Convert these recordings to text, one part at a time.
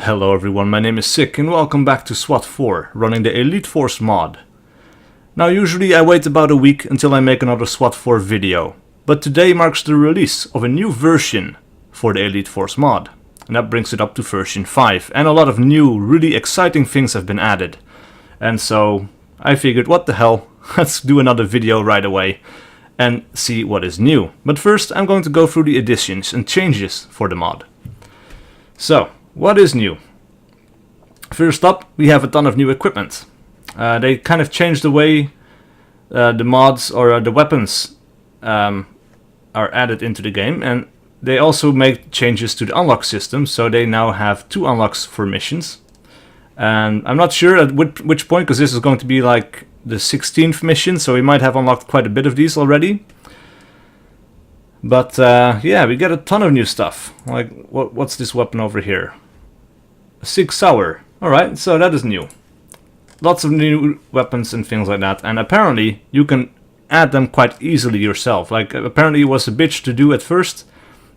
Hello everyone, my name is SiC and welcome back to SWAT 4, running the Elite Force mod. Now usually I wait about a week until I make another SWAT 4 video, but today marks the release of a new version for the Elite Force mod. And that brings it up to version 5, and a lot of new, really exciting things have been added. And so I figured, what the hell, let's do another video right away and see what is new. But first I'm going to go through the additions and changes for the mod. So, what is new? First up, we have a ton of new equipment. They kind of changed the way the mods or the weapons are added into the game, and they also make changes to the unlock system, so they now have 2 unlocks for missions. And I'm not sure at which point, because this is going to be like the 16th mission, so we might have unlocked quite a bit of these already. But yeah, we get a ton of new stuff. Like, what's this weapon over here? A SiC Sour. Alright, so that is new. Lots of new weapons and things like that, and apparently you can add them quite easily yourself. Like, apparently it was a bitch to do at first,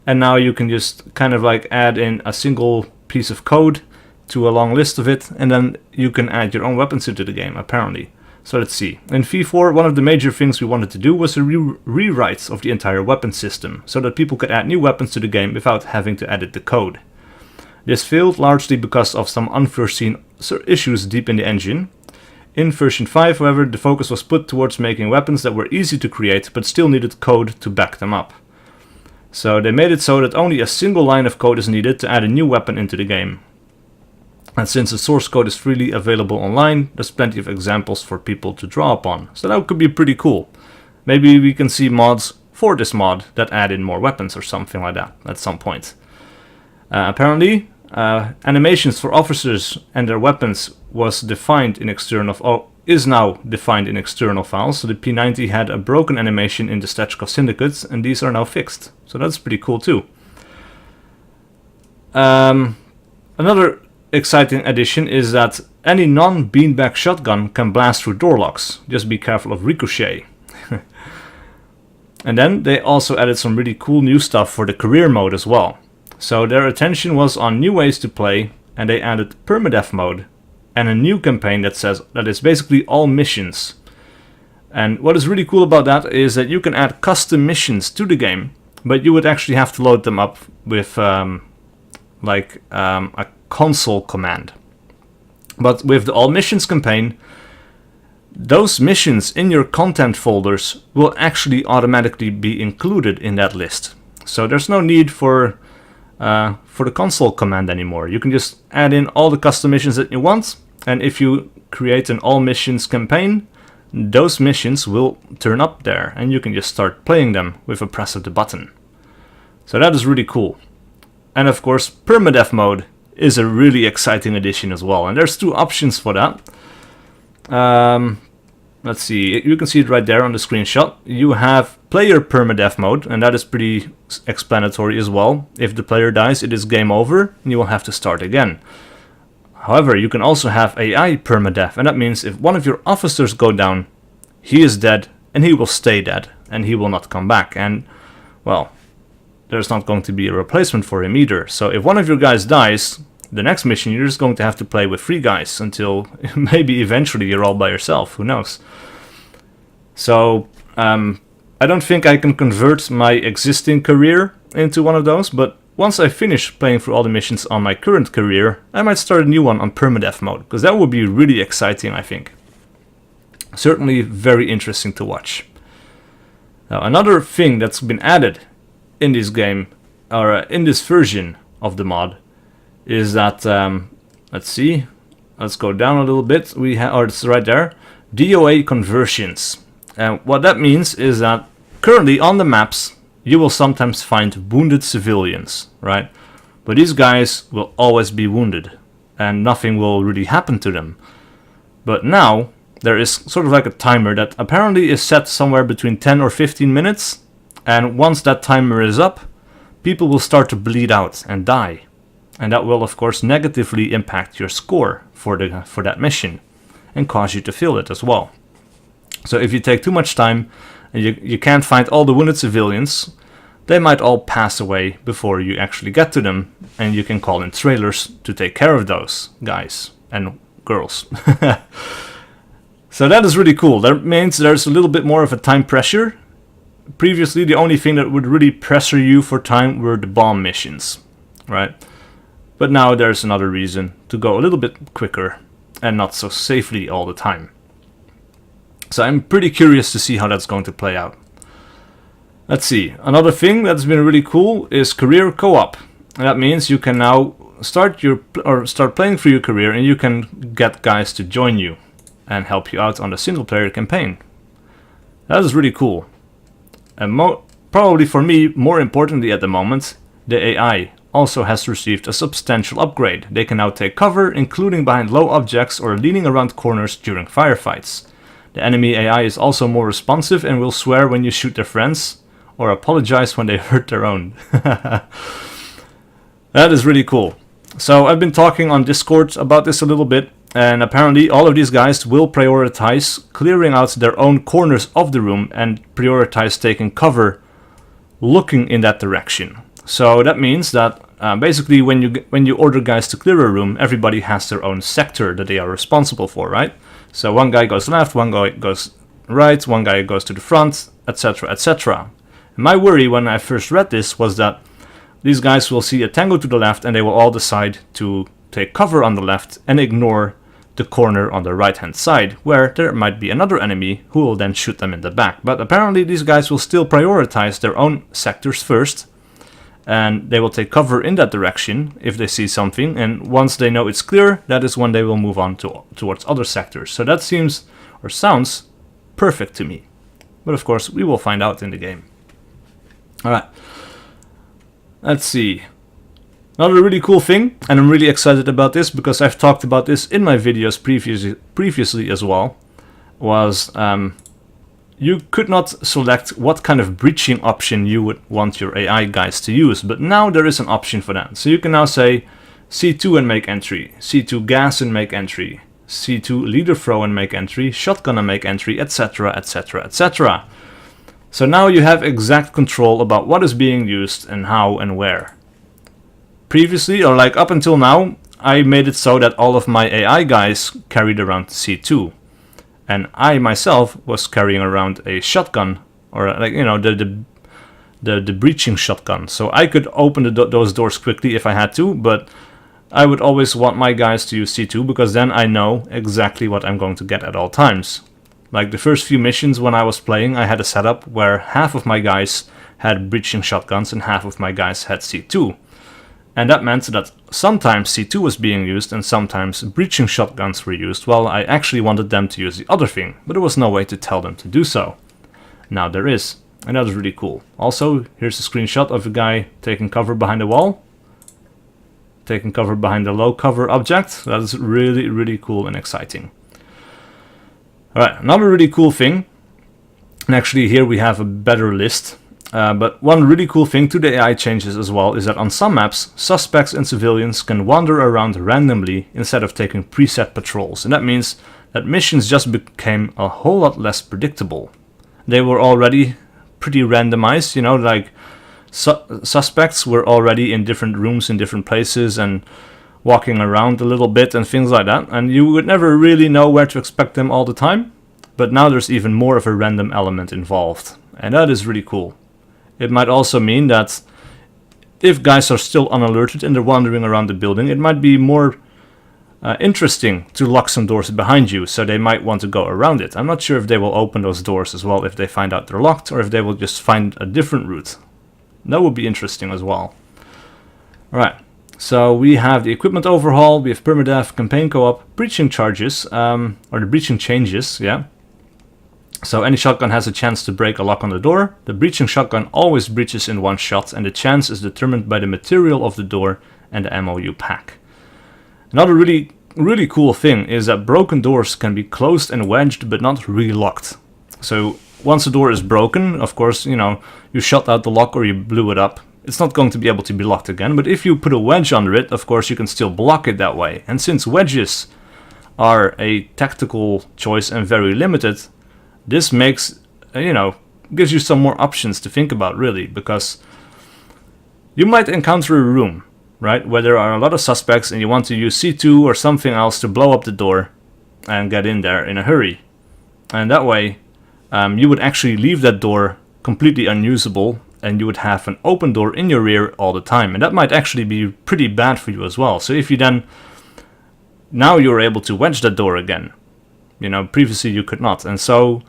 and now you can just kind of like add in a single piece of code to a long list of it, and then you can add your own weapons into the game, apparently. So let's see. In V4, one of the major things we wanted to do was a rewrite of the entire weapon system, so that people could add new weapons to the game without having to edit the code. This failed largely because of some unforeseen issues deep in the engine. In version 5, however, the focus was put towards making weapons that were easy to create but still needed code to back them up. So they made it so that only a single line of code is needed to add a new weapon into the game. And since the source code is freely available online, there's plenty of examples for people to draw upon. So that could be pretty cool. Maybe we can see mods for this mod that add in more weapons or something like that at some point. Apparently, animations for officers and their weapons was defined in external, is now defined in external files. So the P90 had a broken animation in the Stetchkov syndicates, and these are now fixed. So that's pretty cool too. Another exciting addition is that any non-beanbag shotgun can blast through door locks. Just be careful of ricochet. And then they also added some really cool new stuff for the career mode as well. So their attention was on new ways to play, and they added permadeath mode and a new campaign that says that it's basically all missions. And what is really cool about that is that you can add custom missions to the game, but you would actually have to load them up with a console command. But with the all missions campaign, those missions in your content folders will actually automatically be included in that list. So there's no need for the console command anymore. You can just add in all the custom missions that you want, and if you create an all missions campaign, those missions will turn up there and you can just start playing them with a press of the button. So that is really cool. And of course, permadeath mode is a really exciting addition as well, and there's 2 options for that. Let's see, you can see it right there on the screenshot. You have player permadeath mode, and that is pretty explanatory as well. If the player dies, it is game over, and you will have to start again. However, you can also have AI permadeath, and that means if one of your officers go down, he is dead, and he will stay dead, and he will not come back. And, well, there's not going to be a replacement for him either. So if one of your guys dies, the next mission you're just going to have to play with 3 guys until maybe eventually you're all by yourself, who knows. So I don't think I can convert my existing career into one of those, but once I finish playing through all the missions on my current career, I might start a new one on permadeath mode, because that would be really exciting, I think. Certainly very interesting to watch. Now, another thing that's been added in this game, or in this version of the mod, is that, let's see, let's go down a little bit, it's right there, DOA conversions. And what that means is that currently on the maps you will sometimes find wounded civilians, right? But these guys will always be wounded and nothing will really happen to them. But now there is sort of like a timer that apparently is set somewhere between 10 or 15 minutes, and once that timer is up, people will start to bleed out and die. And that will of course negatively impact your score for that mission and cause you to feel it as well. So if you take too much time and you can't find all the wounded civilians, they might all pass away before you actually get to them, and you can call in trailers to take care of those guys and girls. So that is really cool. That means there's a little bit more of a time pressure. Previously, the only thing that would really pressure you for time were the bomb missions, right? But now there's another reason to go a little bit quicker and not so safely all the time. So I'm pretty curious to see how that's going to play out. Let's see. Another thing that's been really cool is career co-op. And that means you can now start playing through your career, and you can get guys to join you and help you out on the single player campaign. That is really cool. And probably for me, more importantly at the moment, the AI also has received a substantial upgrade. They can now take cover, including behind low objects or leaning around corners during firefights. The enemy AI is also more responsive and will swear when you shoot their friends, or apologize when they hurt their own. That is really cool. So I've been talking on Discord about this a little bit, and apparently all of these guys will prioritize clearing out their own corners of the room and prioritize taking cover looking in that direction. So that means that basically when you order guys to clear a room, everybody has their own sector that they are responsible for, right? So one guy goes left, one guy goes right, one guy goes to the front, etc, etc. My worry when I first read this was that these guys will see a tango to the left and they will all decide to take cover on the left and ignore the corner on the right hand side, where there might be another enemy who will then shoot them in the back. But apparently these guys will still prioritize their own sectors first, and they will take cover in that direction if they see something, and once they know it's clear, that is when they will move on towards other sectors. So that seems, or sounds, perfect to me. But of course, we will find out in the game. Alright, let's see. Another really cool thing, and I'm really excited about this because I've talked about this in my videos previously as well, was you could not select what kind of breaching option you would want your AI guys to use, but now there is an option for that. So you can now say C2 and make entry, C2 gas and make entry, C2 leader throw and make entry, shotgun and make entry, etc, etc, etc. So now you have exact control about what is being used and how and where. Previously, or like up until now, I made it so that all of my AI guys carried around C2. And I myself was carrying around a shotgun, or like, you know, the breaching shotgun. So I could open those doors quickly if I had to, but I would always want my guys to use C2 because then I know exactly what I'm going to get at all times. Like the first few missions when I was playing, I had a setup where half of my guys had breaching shotguns and half of my guys had C2. And that meant that sometimes C2 was being used and sometimes breaching shotguns were used, while I actually wanted them to use the other thing, but there was no way to tell them to do so. Now there is, and that is really cool. Also, here's a screenshot of a guy taking cover behind a wall, taking cover behind a low cover object. That is really, really cool and exciting. Alright, another really cool thing, and actually here we have a better list. But one really cool thing to the AI changes as well is that on some maps, suspects and civilians can wander around randomly instead of taking preset patrols. And that means that missions just became a whole lot less predictable. They were already pretty randomized, you know, like suspects were already in different rooms in different places and walking around a little bit and things like that. And you would never really know where to expect them all the time. But now there's even more of a random element involved. And that is really cool. It might also mean that if guys are still unalerted and they're wandering around the building, it might be more interesting to lock some doors behind you, so they might want to go around it. I'm not sure if they will open those doors as well if they find out they're locked, or if they will just find a different route. That would be interesting as well. Alright, so we have the equipment overhaul, we have permadeath, campaign co-op, breaching charges, or the breaching changes, yeah. So any shotgun has a chance to break a lock on the door. The breaching shotgun always breaches in one shot, and the chance is determined by the material of the door and the ammo you pack. Another really cool thing is that broken doors can be closed and wedged but not re-locked. So once a door is broken, of course, you know, you shot out the lock or you blew it up, it's not going to be able to be locked again. But if you put a wedge under it, of course you can still block it that way. And since wedges are a tactical choice and very limited, this makes, you know, gives you some more options to think about, really, because You might encounter a room, right, where there are a lot of suspects and you want to use C2 or something else to blow up the door and get in there in a hurry. And that way, you would actually leave that door completely unusable and you would have an open door in your rear all the time. And that might actually be pretty bad for you as well. So if you then, now you're able to wedge that door again. You know, previously you could not. And so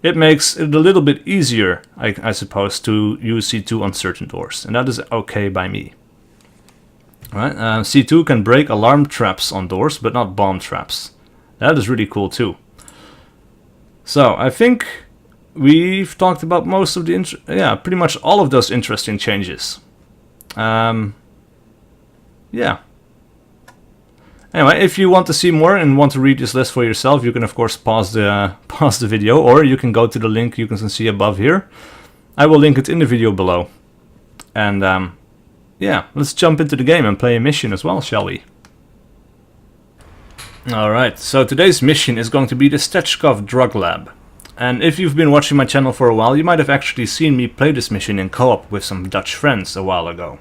it makes it a little bit easier, I suppose, to use C2 on certain doors. And that is okay by me. Right? C2 can break alarm traps on doors, but not bomb traps. That is really cool too. So I think we've talked about most of the, pretty much all of those interesting changes. Yeah. Anyway, if you want to see more and want to read this list for yourself, you can of course pause the video, or you can go to the link you can see above here. I will link it in the video below. And yeah, let's jump into the game and play a mission as well, shall we? Alright, so today's mission is going to be the Stetchkov drug lab. And if you've been watching my channel for a while, you might have actually seen me play this mission in co-op with some Dutch friends a while ago.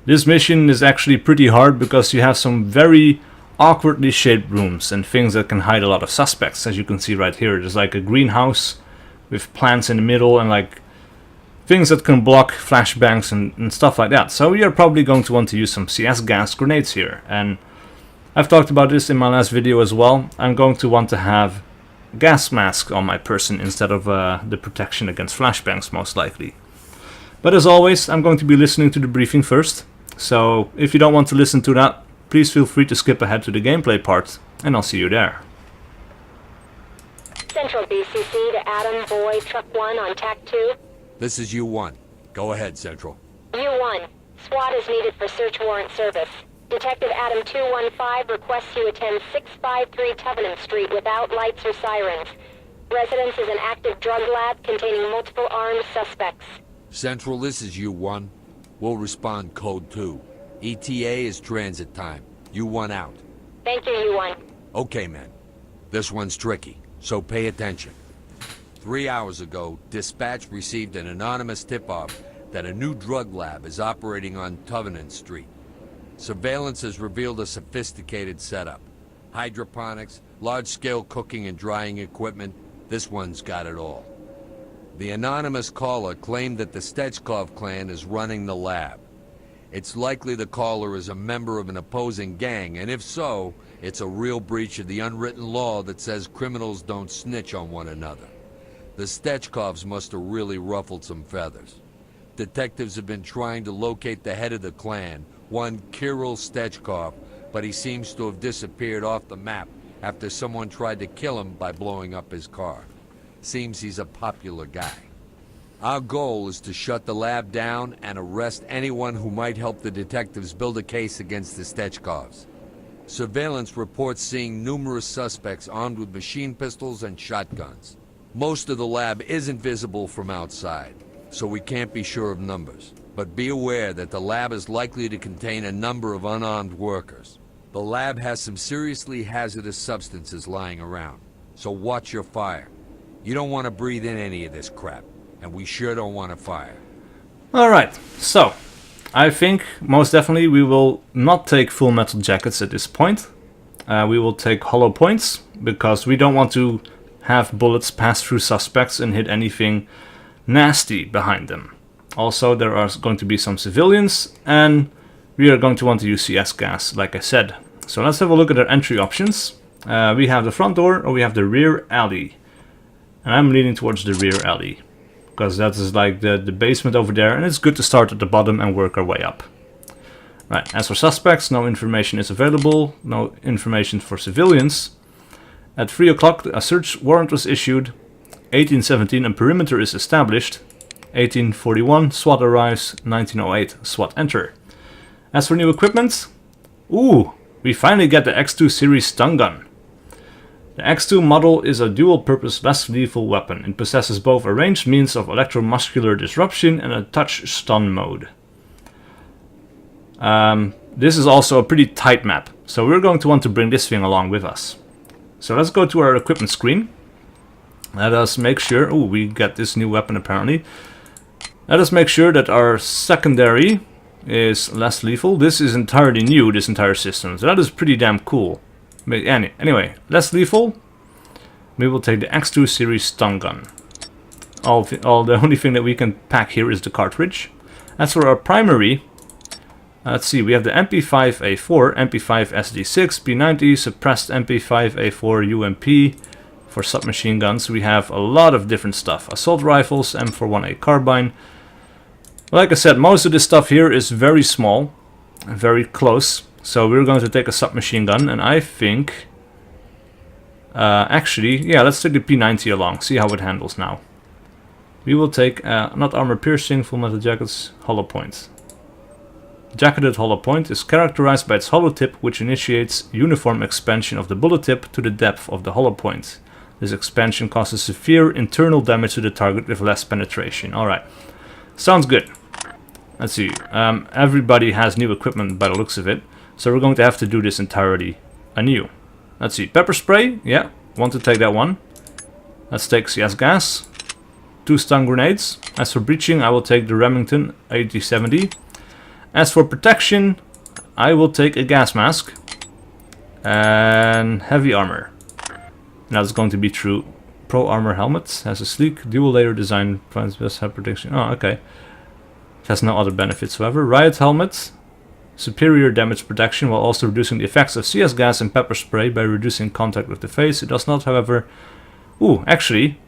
This mission is actually pretty hard because you have some very awkwardly shaped rooms and things that can hide a lot of suspects, as you can see right here. There's like a greenhouse with plants in the middle and like things that can block flashbangs and stuff like that. So you're probably going to want to use some CS gas grenades here. And I've talked about this in my last video as well. I'm going to want to have gas mask on my person instead of the protection against flashbangs, most likely. But as always, I'm going to be listening to the briefing first. So if you don't want to listen to that, please feel free to skip ahead to the gameplay part, and I'll see you there. Central BCC to Adam, Boy, Truck 1 on TAC 2. This is U1. Go ahead, Central. U1, SWAT is needed for search warrant service. Detective Adam 215 requests you attend 653 Tubman Street without lights or sirens. Residence is an active drug lab containing multiple armed suspects. Central, this is U1. We'll respond code 2. ETA is transit time. U1 out. Thank you, U1. Okay, man. This one's tricky, so pay attention. 3 hours ago, dispatch received an anonymous tip-off that a new drug lab is operating on Tubman Street. Surveillance has revealed a sophisticated setup. Hydroponics, large-scale cooking and drying equipment. This one's got it all. The anonymous caller claimed that the Stetchkov clan is running the lab. It's likely the caller is a member of an opposing gang, and if so, it's a real breach of the unwritten law that says criminals don't snitch on one another. The Stetchkovs must have really ruffled some feathers. Detectives have been trying to locate the head of the clan, one Kirill Stetchkov, but he seems to have disappeared off the map after someone tried to kill him by blowing up his car. Seems he's a popular guy. Our goal is to shut the lab down and arrest anyone who might help the detectives build a case against the Stetchkovs. Surveillance reports seeing numerous suspects armed with machine pistols and shotguns. Most of the lab isn't visible from outside, so we can't be sure of numbers. But be aware that the lab is likely to contain a number of unarmed workers. The lab has some seriously hazardous substances lying around, so watch your fire. You don't want to breathe in any of this crap, and we sure don't want to fire. Alright, so I think most definitely we will not take full metal jackets at this point. We will take hollow points, because we don't want to have bullets pass through suspects and hit anything nasty behind them. Also, there are going to be some civilians, and we are going to want to use CS gas, like I said. So let's have a look at our entry options. We have the front door, or we have the rear alley. And I'm leaning towards the rear alley, because that is like the basement over there, and it's good to start at the bottom and work our way up. Right, as for suspects, no information is available, no information for civilians. At 3 o'clock, a search warrant was issued. 1817, a perimeter is established. 1841, SWAT arrives. 1908, SWAT enter. As for new equipment, ooh, we finally get the X2 series stun gun. The X2 model is a dual-purpose, less lethal weapon. It possesses both a ranged means of electromuscular disruption and a touch stun mode. This is also a pretty tight map, so we're going to want to bring this thing along with us. So let's go to our equipment screen. Let us make sure, oh, we get this new weapon apparently. Let us make sure that our secondary is less lethal. This is entirely new, this entire system, so that is pretty damn cool. But anyway, less lethal. We will take the X2 series stun gun. The only thing that we can pack here is the cartridge. As for our primary, let's see, we have the MP5A4, MP5 SD6, P90, suppressed MP5A4 UMP. For submachine guns, we have a lot of different stuff. Assault rifles, M41A carbine. Like I said, most of this stuff here is very small, very close. So we're going to take a submachine gun, and I think... actually, yeah, let's take the P90 along, see how it handles now. We will take, not armor piercing, full metal jackets, hollow point. Jacketed hollow point is characterized by its hollow tip, which initiates uniform expansion of the bullet tip to the depth of the hollow point. This expansion causes severe internal damage to the target with less penetration. Alright, sounds good. Let's see, everybody has new equipment by the looks of it, so we're going to have to do this entirely anew. Let's see, pepper spray, yeah, want to take that one. Let's take CS gas, 2 stun grenades. As for breaching, I will take the Remington 8070. As for protection, I will take a gas mask and heavy armor. Now it's going to be true. Pro armor helmet has a sleek dual layer design, finds best head protection. Oh, okay. It has no other benefits, however. Riot helmet, superior damage protection while also reducing the effects of CS gas and pepper spray by reducing contact with the face. It does not, however... Ooh, actually...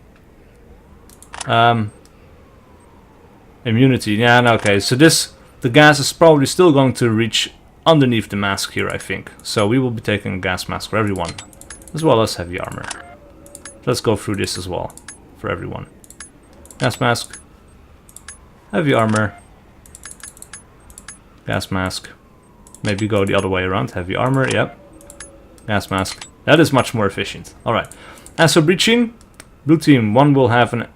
immunity. Yeah, no, okay. So this... The gas is probably still going to reach underneath the mask here, I think. So we will be taking a gas mask for everyone. As well as heavy armor. Let's go through this as well. For everyone. Gas mask. Heavy armor. Gas mask. Maybe go the other way around. Heavy armor, yep. Gas mask. That is much more efficient. Alright. As for breaching, blue team, one will have an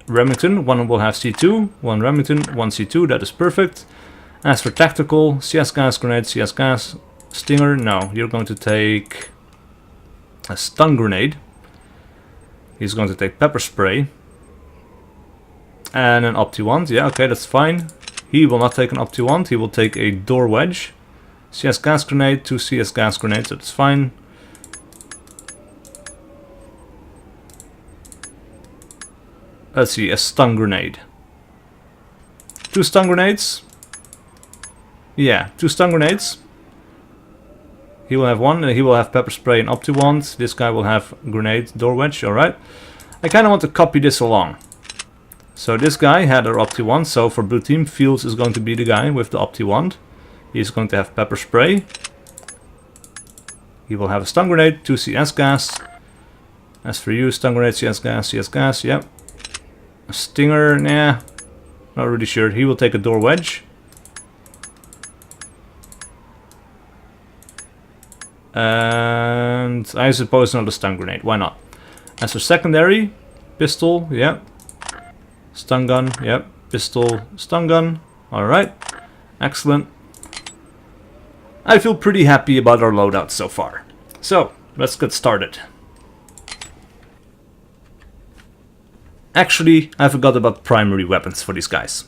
Remington, one will have C2, one Remington, one C2, that is perfect. As for tactical, CS gas, grenade, CS gas, stinger, no. You're going to take a stun grenade. He's going to take pepper spray. And an opti-wand, yeah, okay, that's fine. He will not take an opti-wand, he will take a door wedge. CS gas grenade, 2 CS gas grenades, that's fine. Let's see, a stun grenade. 2 stun grenades. Yeah, 2 stun grenades. He will have one, and he will have pepper spray and opti-wand. This guy will have grenade, door wedge, alright. I kind of want to copy this along. So this guy had our opti-wand, so for blue team, Fields is going to be the guy with the opti-wand. He's going to have pepper spray. He will have a stun grenade, 2 CS gas. As for you, stun grenade, CS gas, yep. A stinger, nah, not really sure. He will take a door wedge. And I suppose another stun grenade, why not? As for secondary, pistol, yep. Stun gun, yep. Pistol, stun gun, alright. Excellent. I feel pretty happy about our loadout so far. So, let's get started. Actually, I forgot about primary weapons for these guys.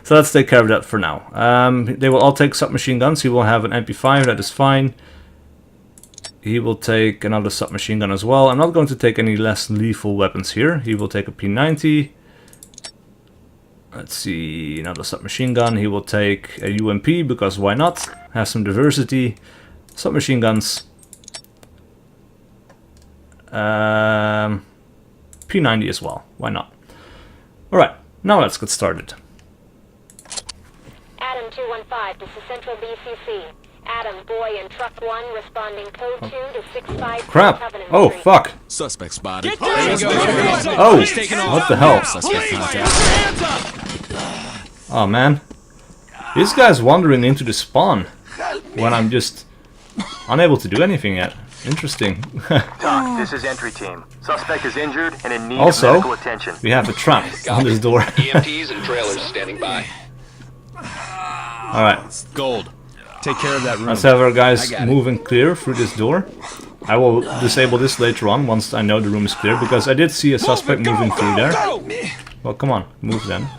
So let's take care of that for now. They will all take submachine guns. He will have an MP5, that is fine. He will take another submachine gun as well. I'm not going to take any less lethal weapons here. He will take a P90. Let's see, another submachine gun. He will take a UMP, because why not? Have some diversity. Submachine guns. P90 as well, why not? Alright, now let's get started. Adam 215, this is Central BCC. Adam, boy in truck 1, responding code 2 to 65. Crap! Oh, fuck! Suspect spotted. Oh, what the hell? Oh man. This guy's wandering into the spawn when I'm just unable to do anything yet. Interesting. Doc, this is entry team. Suspect is injured and in need also, of medical attention. We have a trap on this door. EMTs and trailers standing by. Alright. Gold. Take care of that room. Let's have our guys move and clear through this door. I will disable this later on once I know the room is clear, because I did see a suspect moving through there. Well, come on, move then.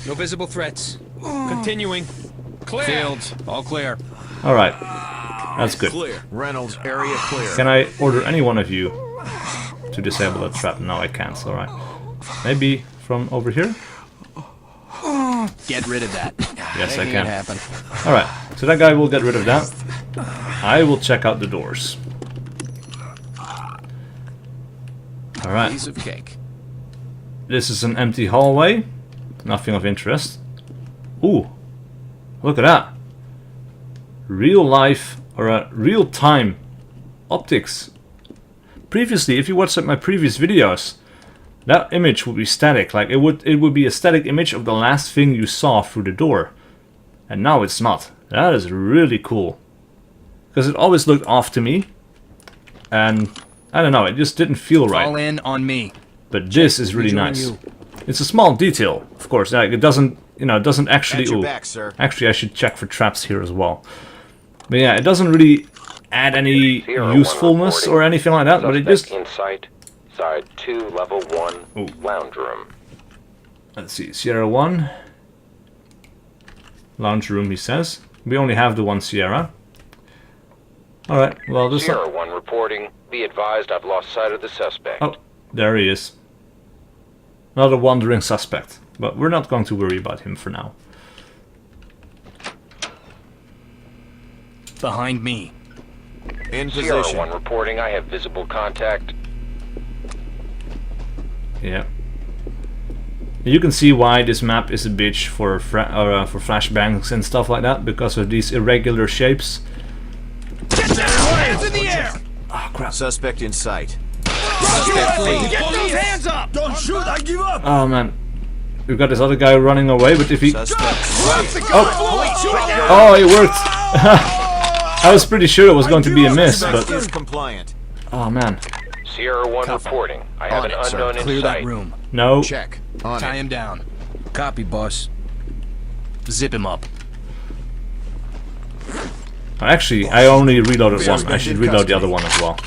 No visible threats. Continuing. Clear. Fields, all clear. Alright. That's good. Clear. Reynolds, area clear. Can I order any one of you to disable that trap? No, I can't. Alright. Maybe from over here? Get rid of that. Yes, I Making can. it happen. Alright, so that guy will get rid of that. I will check out the doors. Alright. Piece of cake. This is an empty hallway. Nothing of interest. Ooh. Look at that. Real life, or real-time optics. Previously, if you watched my previous videos, that image would be static. Like it would be a static image of the last thing you saw through the door. And now it's not. That is really cool. Because it always looked off to me. And I don't know, it just didn't feel right. Fall in on me. But this is really nice. It's a small detail, of course. Like it doesn't, you know, it doesn't actually. At your ooh, back, sir. actually, I should check for traps here as well. But yeah, it doesn't really add any usefulness or anything like that. But it just. In sight, side 2, level 1, lounge room. Let's see, Sierra 1. Lounge room, he says. We only have the one Sierra. Alright, well, this. Sierra 1 reporting. Be advised, I've lost sight of the suspect. Oh, there he is. Another wandering suspect. But we're not going to worry about him for now. Behind me. In Sierra 1 reporting, I have visible contact. Yeah. You can see why this map is a bitch for flashbangs and stuff like that, because of these irregular shapes. Get down! Hands in the air! Oh crap. Suspect in sight. Get those hands up! Don't shoot, I give up! Oh man. We've got this other guy running away, but if he... Oh, it worked! I was pretty sure it was going to be a miss, but... Oh man. Sierra 1 reporting. I have an unknown in Clear sight. that room. No. Check. Tie him down. Copy, boss. Zip him up. Actually, I only reloaded one. I should reload the other one as well.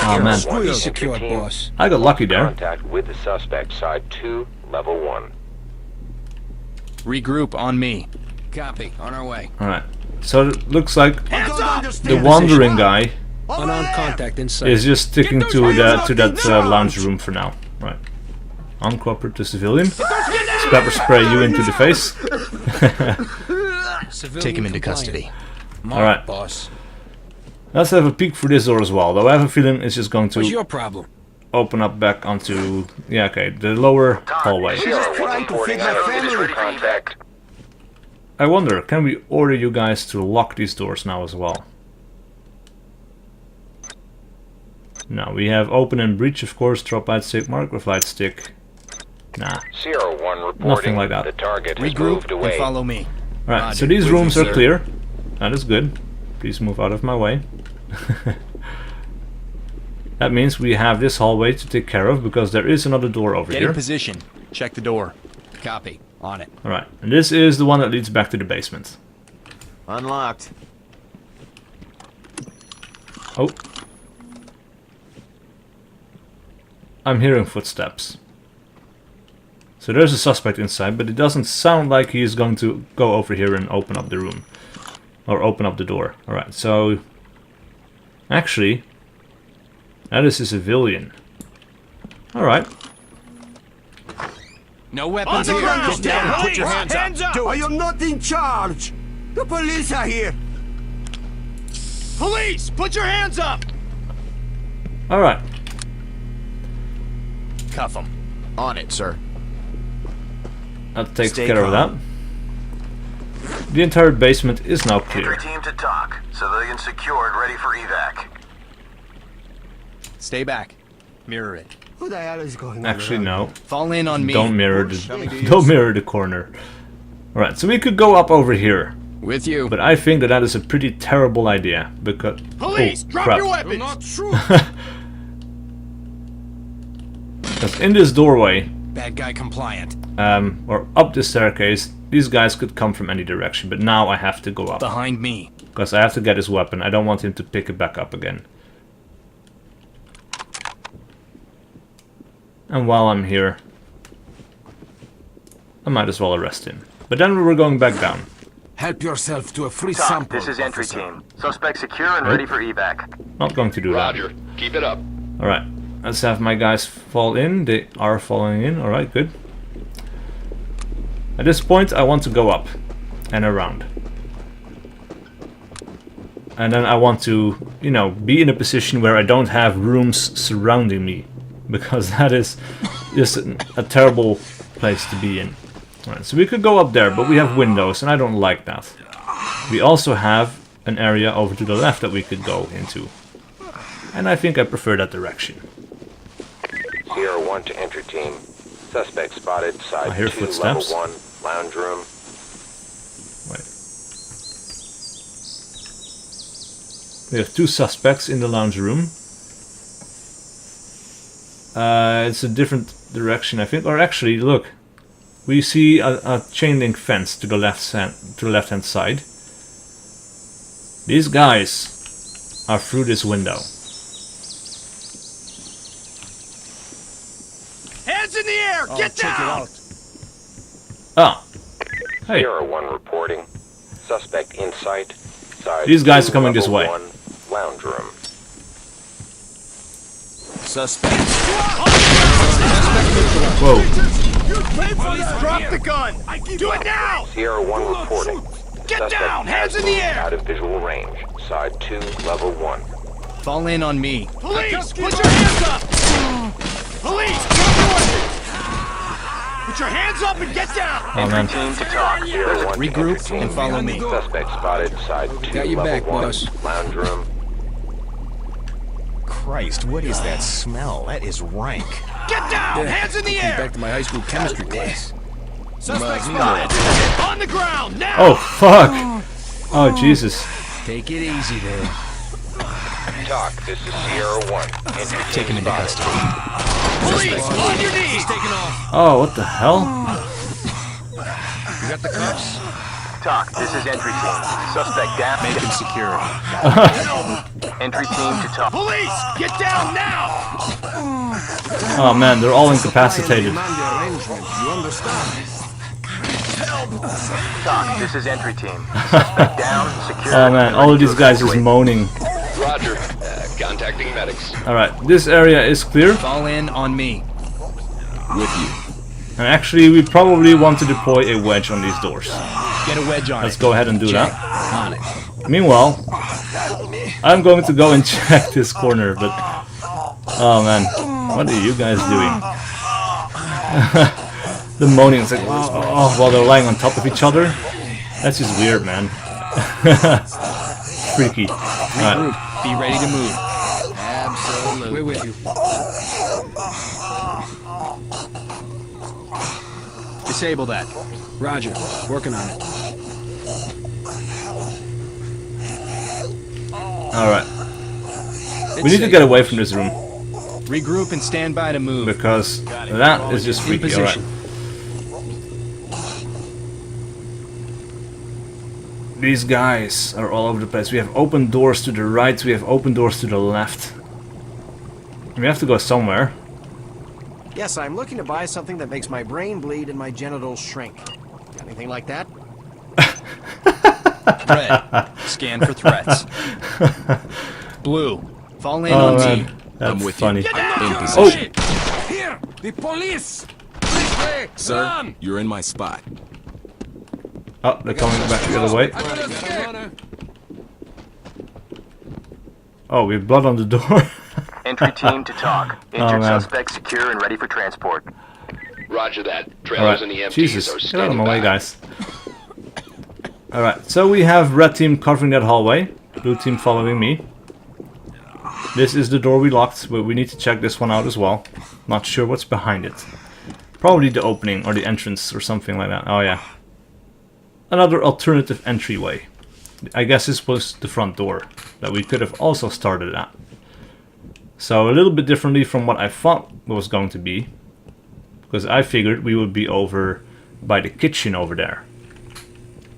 Oh man. Secured, boss. I got lucky there. Contact with the suspect, side 2, level 1. Regroup on me. Copy. On our way. Alright. So it looks like the wandering guy Unarmed contact inside. is just sticking to that lounge room for now. Right. Uncooperative civilian. Let's pepper spray you into the face. Take him into custody. Alright. Boss. Let's have a peek through this door as well, though I have a feeling it's just going What's to your problem? open up back onto... Yeah, okay, the lower hallway. Sierra 1 reporting. I have visible contact. I wonder, can we order you guys to lock these doors now as well? No, we have open and breach, of course, drop light stick, mark with light stick. Nah. Sierra 1 reporting. Nothing like that. The target has Regroup moved and away. follow me. Right, so these rooms are clear. That is good. Please move out of my way. That means we have this hallway to take care of, because there is another door over Get here. in position. Check the door. Copy. On it. Alright, and this is the one that leads back to the basement. Unlocked. Oh. I'm hearing footsteps. So there's a suspect inside, but it doesn't sound like he is going to go over here and open up the room. Or open up the door. Alright, so... Actually... That is a civilian. Alright. No weapons here. Get down and put your hands up. I am not in charge. The police are here. Police, put your hands up. Alright. Cuff him. On it, sir. That takes care of that. The entire basement is now clear. Entry team to TOC. Civilian secured, ready for evac. Stay back. Mirror it. What the hell is going on? Actually, no. Fall in on me. Don't mirror the corner. Alright, so we could go up over here. With you. But I think that is a pretty terrible idea, because... Police, drop crap. your weapons. Not true. Because in this doorway, Bad guy compliant. or up the staircase, these guys could come from any direction, but now I have to go up. Behind me. Because I have to get his weapon. I don't want him to pick it back up again. And while I'm here, I might as well arrest him. But then we were going back down. Help yourself to a free TOC, sample. this is entry officer. team. Suspect secure and ready for evac. Not going to do that. Roger. Keep it up. Alright, let's have my guys fall in. They are falling in. Alright, good. At this point, I want to go up and around. And then I want to, you know, be in a position where I don't have rooms surrounding me. Because that is just a terrible place to be in. Alright, so we could go up there, but we have windows, and I don't like that. We also have an area over to the left that we could go into. And I think I prefer that direction. Sierra 1 to entry team. Suspect spotted. Side I hear 2, footsteps. level 1, lounge room. Wait. We have 2 suspects in the lounge room. It's a different direction, I think. Or actually, look. We see a chain link fence to the left-hand side. These guys are through this window. Hands in the air! Get down! Ah. Hey. Sierra 1 reporting. Suspect in sight. Side These guys 2, are coming this level way. 1, lounge room. Suspect. Whoa. Drop the gun! Do it now! Sierra 1 reporting. Get Suspect down! Hands has in the moved air! out of visual range. Side 2, level 1. Fall in on me. Police! Put your hands up! Police! Drop your weapons! Put your hands up and get down! Oh man. Team to TOC. Sierra 1 to Regroup entry team. and follow me. Suspect spotted. Side 2, Got your level back, 1, boss. lounge room. Christ, what is that smell? That is rank. Get down! Hands in the air! Back to my high school chemistry class. Suspect spotted! On the ground, now! Oh, fuck. Oh, Jesus. Take it easy there. TOC, this is Sierra 1. Entry team Take him into spotted. custody. Police, on your knees! Taking off! Oh, what the hell? You got the cuffs? TOC, this is entry team. Suspect down. Make him secure. Entry team to TOC. Police, get down now! Oh man, they're all incapacitated. You understand? TOC, this is entry team. Suspect down, secure. Oh man, all of these guys is moaning. Roger. Contacting medics. Alright, this area is clear. Fall in on me. With you. And actually, we probably want to deploy a wedge on these doors. Get a wedge on Let's it. go ahead and do Check. that. On it. Meanwhile, I'm going to go and check this corner, but... Oh man, what are you guys doing? The moaning is like, oh, while they're lying on top of each other. That's just weird, man. Freaky. Alright, Regroup. Be ready to move. Absolutely. We're with you. Disable that. Roger. Working on it. alright. We need to get away from this room, Regroup and stand by to move. because that is just In freaky. Alright. position. These guys are all over the place. We have open doors to the right, we have open doors to the left. We have to go somewhere. Yes, I'm looking to buy something that makes my brain bleed and my genitals shrink. Got anything like that? Red. Scan for threats. Blue. Fall in Oh on man, me. that's with you. funny. In Oh, position. Here! The police! This way! Sir, Run! you're in my spot. oh, they're coming back the other way. Oh, we have blood on the door. Entry team to TOC. Injured man. suspect secure and ready for transport. Roger that. Trailers Alright, and the MPs Jesus, are get out of standing my way, by. guys. Alright, so we have red team covering that hallway, blue team following me. This is the door we locked, but we need to check this one out as well. Not sure what's behind it. Probably the opening or the entrance or something like that. Oh yeah. Another alternative entryway. I guess this was the front door that we could have also started at. So a little bit differently from what I thought it was going to be. Because I figured we would be over by the kitchen over there.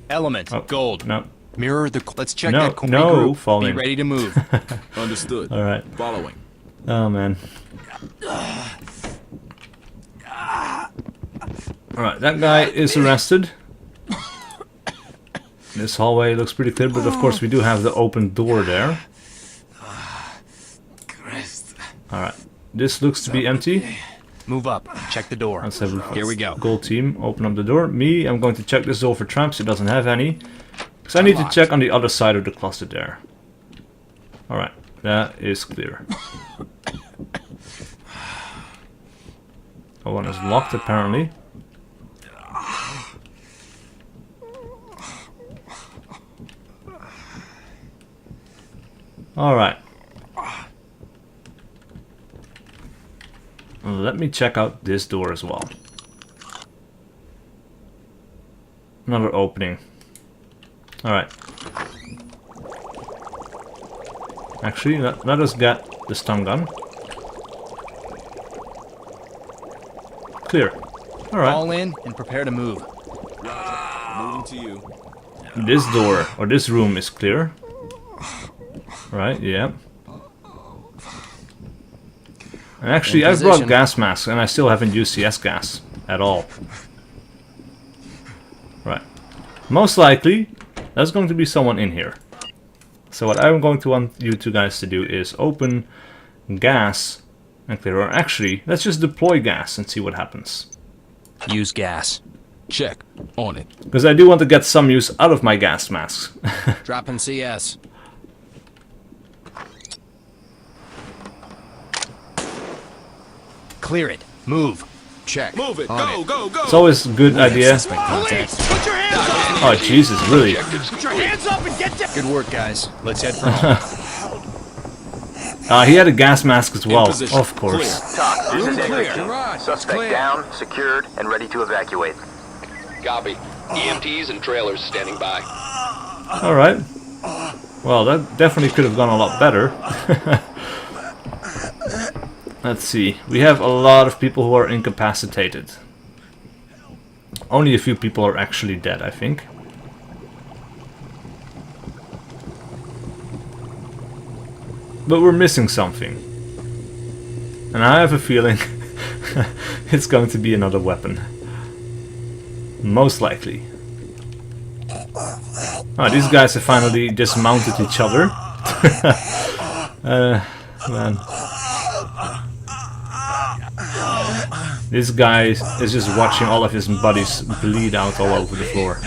Element. Oh, Gold. No, Mirror the... Let's check No, that. no, Regroup. fall Be in. ready to move. Understood. alright. Following. Oh man. Alright, that guy is arrested. This hallway looks pretty clear, but of course we do have the open door there. Alright, this looks to be empty. Move up. Check the door. Let's have a Here we go. gold team. Open up the door. Me, I'm going to check this door for traps. It doesn't have any. Because I need to check on the other side of the closet there. Alright, that is clear. That one is locked apparently. Alright. Let me check out this door as well. Another opening. Alright. Actually, let us get the stun gun. Clear. Alright. All in and prepare to move. Moving to you. This door, or this room is clear. Right, yeah. And actually, I've brought gas masks, and I still haven't used CS gas at all. Right. Most likely, there's going to be someone in here. So what I'm going to want you two guys to do is open gas and clear. Or actually, let's just deploy gas and see what happens. Use gas. Check. On it. Because I do want to get some use out of my gas masks. Dropping CS. Clear it. Move. Check. Move it. Go, go, go. It's always a good idea. Police, put your hands up. Oh Jesus, really? Put your hands up and get down. Good work, guys. Let's head for home. He had a gas mask as well, position. of course. TOC, this is entry clear. team. Garage. Suspect Clear. down, secured, and ready to evacuate. Copy. EMTs and trailers standing by. Alright. Well, that definitely could have gone a lot better. Let's see. We have a lot of people who are incapacitated. Only a few people are actually dead, I think. But we're missing something. And I have a feeling it's going to be another weapon. Most likely. Oh, these guys have finally dismounted each other. Man. This guy is just watching all of his buddies bleed out all over the floor.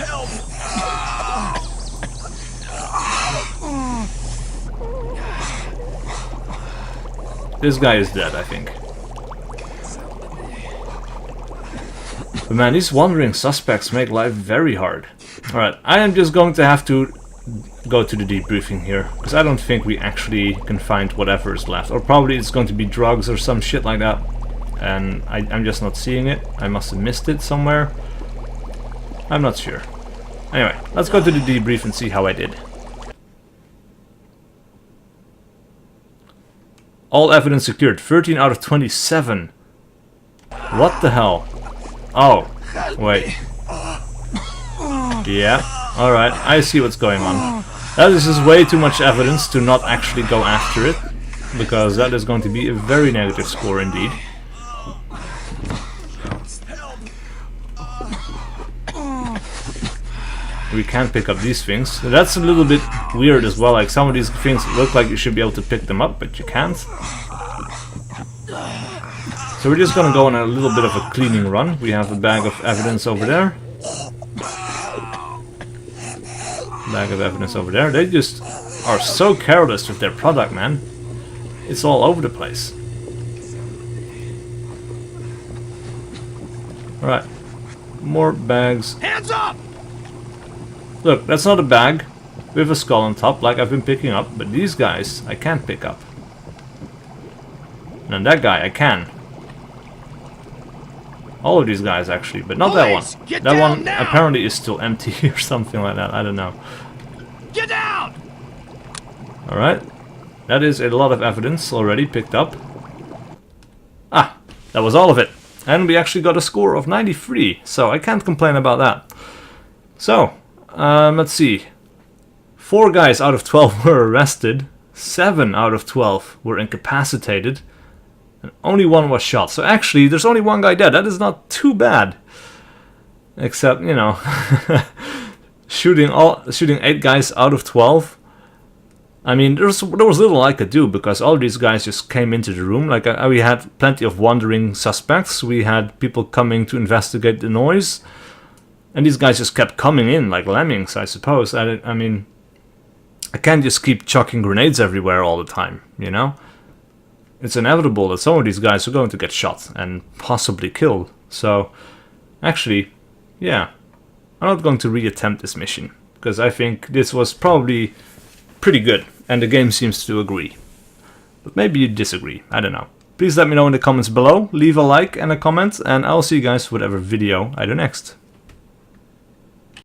This guy is dead, I think. But man, these wandering suspects make life very hard. Alright, I am just going to have to go to the debriefing here, because I don't think we actually can find whatever is left. Or probably it's going to be drugs or some shit like that. And I'm just not seeing it. I must have missed it somewhere. I'm not sure. Anyway, let's go to the debrief and see how I did. All evidence secured. 13 out of 27. What the hell? Oh, wait. Yeah, alright. I see what's going on. That is just way too much evidence to not actually go after it. Because that is going to be a very negative score indeed. We can't pick up these things. That's a little bit weird as well. Like, some of these things look like you should be able to pick them up, but you can't. So we're just gonna go on a little bit of a cleaning run. We have a bag of evidence over there. Bag of evidence over there. They just are so careless with their product, man. It's all over the place. Alright. More bags. Hands up! Look, that's not a bag with a skull on top like I've been picking up, but these guys I can't pick up. And that guy I can. All of these guys actually, but not that one. That one apparently is still empty or something like that, I don't know. Get down! Alright. That is a lot of evidence already picked up. Ah, that was all of it. And we actually got a score of 93, so I can't complain about that. So, let's see. 4 guys out of 12 were arrested, 7 out of 12 were incapacitated, and only 1 was shot. So actually, there's only 1 guy dead. That is not too bad. Except, you know, shooting 8 guys out of 12. I mean, there was little I could do because all these guys just came into the room. Like we had plenty of wandering suspects. We had people coming to investigate the noise, and these guys just kept coming in like lemmings, I suppose. I mean, I can't just keep chucking grenades everywhere all the time, you know? It's inevitable that some of these guys are going to get shot and possibly killed. So, actually, yeah, I'm not going to reattempt this mission because I think this was probably pretty good, and the game seems to agree. But maybe you disagree, I don't know. Please let me know in the comments below, leave a like and a comment, and I'll see you guys for whatever video I do next.